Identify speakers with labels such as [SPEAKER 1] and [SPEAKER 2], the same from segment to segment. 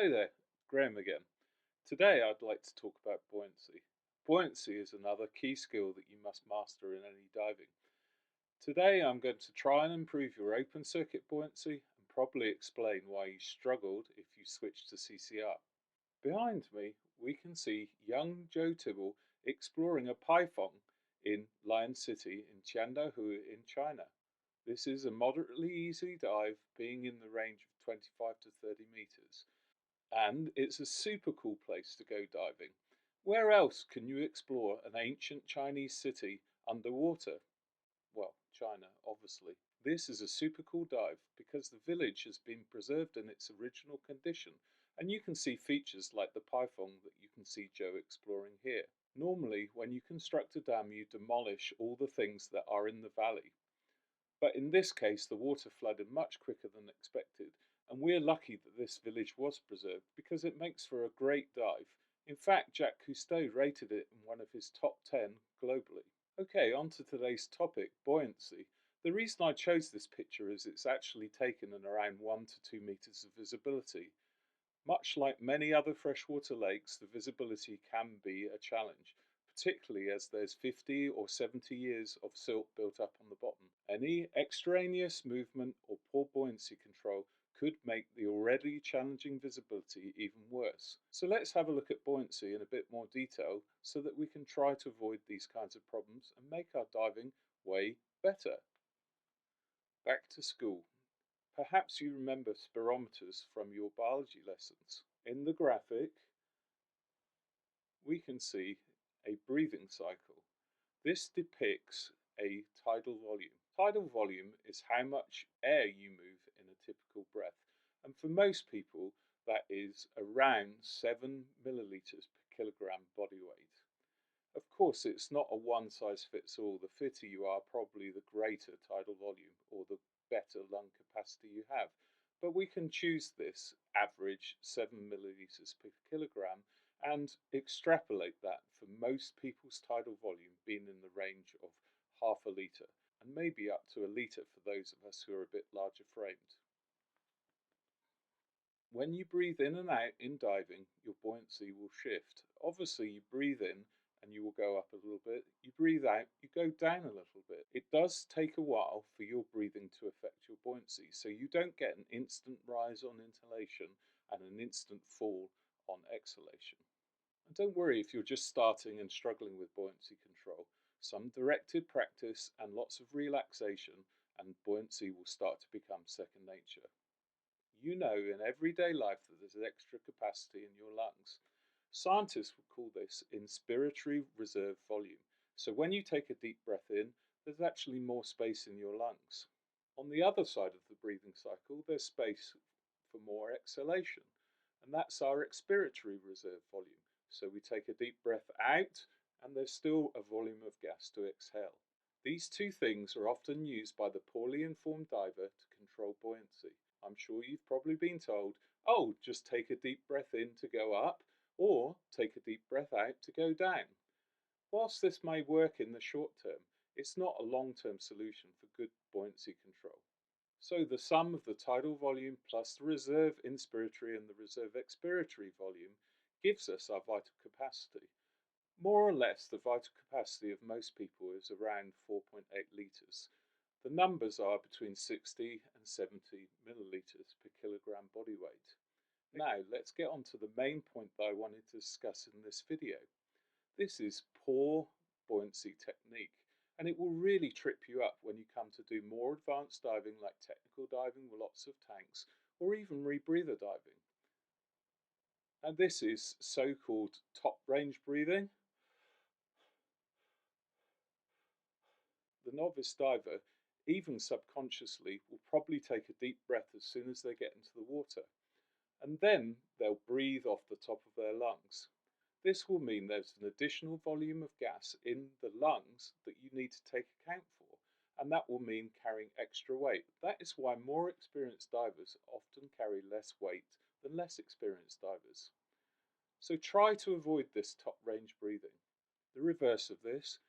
[SPEAKER 1] Hello there, Graham again. Today I'd like to talk about buoyancy. Buoyancy is another key skill that you must master in any diving. Today I'm going to try and improve your open circuit buoyancy and probably explain why you struggled if you switched to CCR. Behind me we can see young Joe Tibble exploring a python in Lion City in Tiandahu in China. This is a moderately easy dive, being in the range of 25 to 30 meters. And it's a super cool place to go diving. Where else can you explore an ancient Chinese city underwater? Well, China, obviously. This is a super cool dive because the village has been preserved in its original condition, and you can see features like the python that you can see Joe exploring here. Normally, when you construct a dam, you demolish all the things that are in the valley. But in this case, the water flooded much quicker than expected, and we're lucky that this village was preserved because it makes for a great dive. In fact, Jacques Cousteau rated it in one of his top 10 globally. Okay, on to today's topic, buoyancy. The reason I chose this picture is it's actually taken in around 1 to 2 meters of visibility. Much like many other freshwater lakes, the visibility can be a challenge, particularly as there's 50 or 70 years of silt built up on the bottom. Any extraneous movement or poor buoyancy control could make the already challenging visibility even worse. So let's have a look at buoyancy in a bit more detail so that we can try to avoid these kinds of problems and make our diving way better. Back to school. Perhaps you remember spirometers from your biology lessons. In the graphic, we can see a breathing cycle. This depicts a tidal volume. Tidal volume is how much air you move in a typical breath, and for most people that is around 7 milliliters per kilogram body weight. Of course, it's not a one-size-fits-all. The fitter you are, probably the greater tidal volume or the better lung capacity you have. But we can choose this average 7 milliliters per kilogram and extrapolate that for most people's tidal volume being in the range of half a litre and maybe up to a litre for those of us who are a bit larger framed. When you breathe in and out in diving, your buoyancy will shift. Obviously, you breathe in and you will go up a little bit. You breathe out, you go down a little bit. It does take a while for your breathing to affect your buoyancy, so you don't get an instant rise on inhalation and an instant fall on exhalation. And don't worry if you're just starting and struggling with buoyancy control. Some directed practice and lots of relaxation and buoyancy will start to become second nature. You know in everyday life that there's extra capacity in your lungs. Scientists would call this inspiratory reserve volume. So when you take a deep breath in, there's actually more space in your lungs. On the other side of the breathing cycle, there's space for more exhalation, and that's our expiratory reserve volume. So we take a deep breath out, and there's still a volume of gas to exhale. These two things are often used by the poorly informed diver to control buoyancy. I'm sure you've probably been told, oh, just take a deep breath in to go up, or take a deep breath out to go down. Whilst this may work in the short term, it's not a long-term solution for good buoyancy control. So the sum of the tidal volume plus the reserve inspiratory and the reserve expiratory volume gives us our vital capacity. More or less, the vital capacity of most people is around 4.8 litres. The numbers are between 60 and 70 millilitres per kilogram body weight. Now let's get on to the main point that I wanted to discuss in this video. This is poor buoyancy technique, and it will really trip you up when you come to do more advanced diving like technical diving with lots of tanks or even rebreather diving. And this is so-called top range breathing. The novice diver, even subconsciously, will probably take a deep breath as soon as they get into the water, and then they'll breathe off the top of their lungs. This will mean there's an additional volume of gas in the lungs that you need to take account for, and that will mean carrying extra weight. That is why more experienced divers often carry less weight than less experienced divers. So try to avoid this top range breathing. The reverse of this,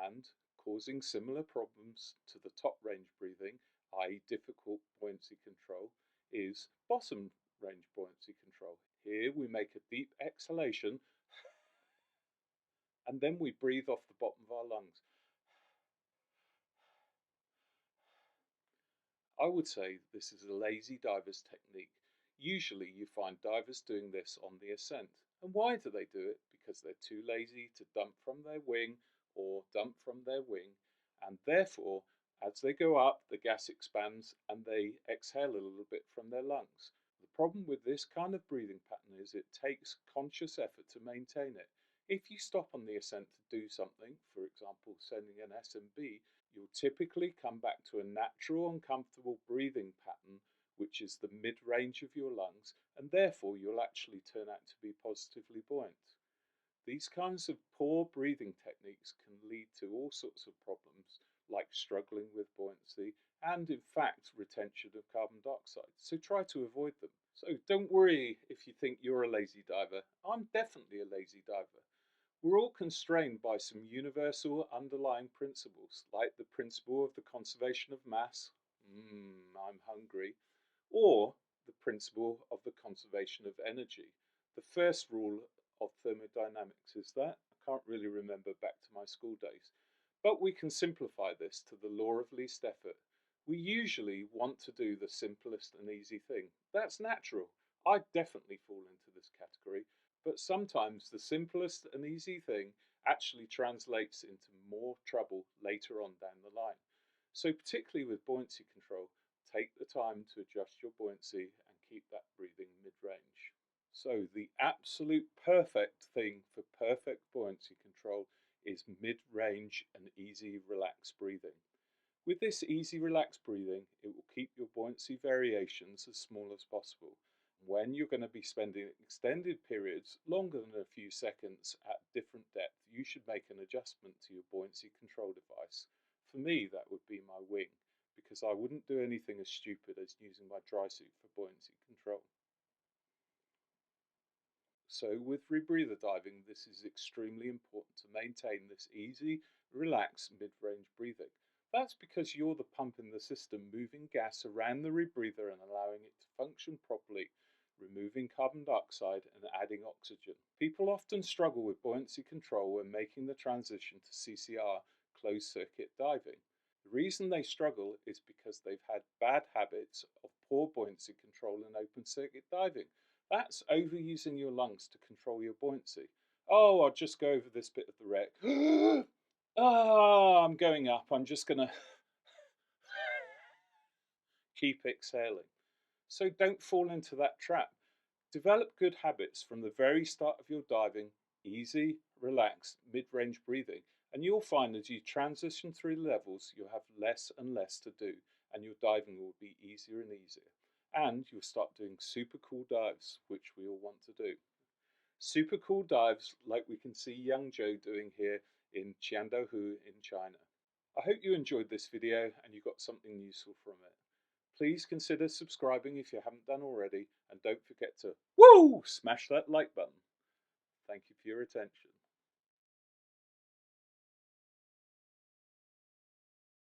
[SPEAKER 1] and causing similar problems to the top range breathing, i.e. difficult buoyancy control, is bottom range buoyancy control. Here we make a deep exhalation and then we breathe off the bottom of our lungs. I would say this is a lazy diver's technique. Usually you find divers doing this on the ascent. And why do they do it? Because they're too lazy to dump from their wing or dump from their wing, and therefore as they go up the gas expands and they exhale a little bit from their lungs. The problem with this kind of breathing pattern is it takes conscious effort to maintain it. If you stop on the ascent to do something, for example sending an SMB, you'll typically come back to a natural and comfortable breathing pattern, which is the mid-range of your lungs, and therefore you'll actually turn out to be positively buoyant. These kinds of poor breathing techniques can lead to all sorts of problems, like struggling with buoyancy and, in fact, retention of carbon dioxide. So try to avoid them. So don't worry if you think you're a lazy diver. I'm definitely a lazy diver. We're all constrained by some universal underlying principles, like the principle of the conservation of mass, I'm hungry, or the principle of the conservation of energy. The first rule of thermodynamics is that. I can't really remember back to my school days. But we can simplify this to the law of least effort. We usually want to do the simplest and easy thing. That's natural. I definitely fall into this category. But sometimes the simplest and easy thing actually translates into more trouble later on down the line. So particularly with buoyancy control, take the time to adjust your buoyancy and keep that breathing mid-range. So the absolute perfect thing for perfect buoyancy control is mid-range and easy relaxed breathing. With this easy relaxed breathing, it will keep your buoyancy variations as small as possible. When you're going to be spending extended periods, longer than a few seconds at different depth, you should make an adjustment to your buoyancy control device. For me, that would be my wing, because I wouldn't do anything as stupid as using my dry suit for buoyancy control. So with rebreather diving, this is extremely important to maintain this easy, relaxed mid-range breathing. That's because you're the pump in the system moving gas around the rebreather and allowing it to function properly, removing carbon dioxide and adding oxygen. People often struggle with buoyancy control when making the transition to CCR, closed circuit diving. The reason they struggle is because they've had bad habits of poor buoyancy control in open circuit diving. That's overusing your lungs to control your buoyancy. Oh, I'll just go over this bit of the wreck. I'm going up. I'm just going to keep exhaling. So don't fall into that trap. Develop good habits from the very start of your diving, easy, relaxed, mid-range breathing, and you'll find as you transition through levels, you'll have less and less to do, and your diving will be easier and easier. And you'll start doing super cool dives, which we all want to do. Super cool dives like we can see young Joe doing here in Qiandaohu in China. I hope you enjoyed this video and you got something useful from it. Please consider subscribing if you haven't done already, and don't forget to smash that like button. Thank you for your attention.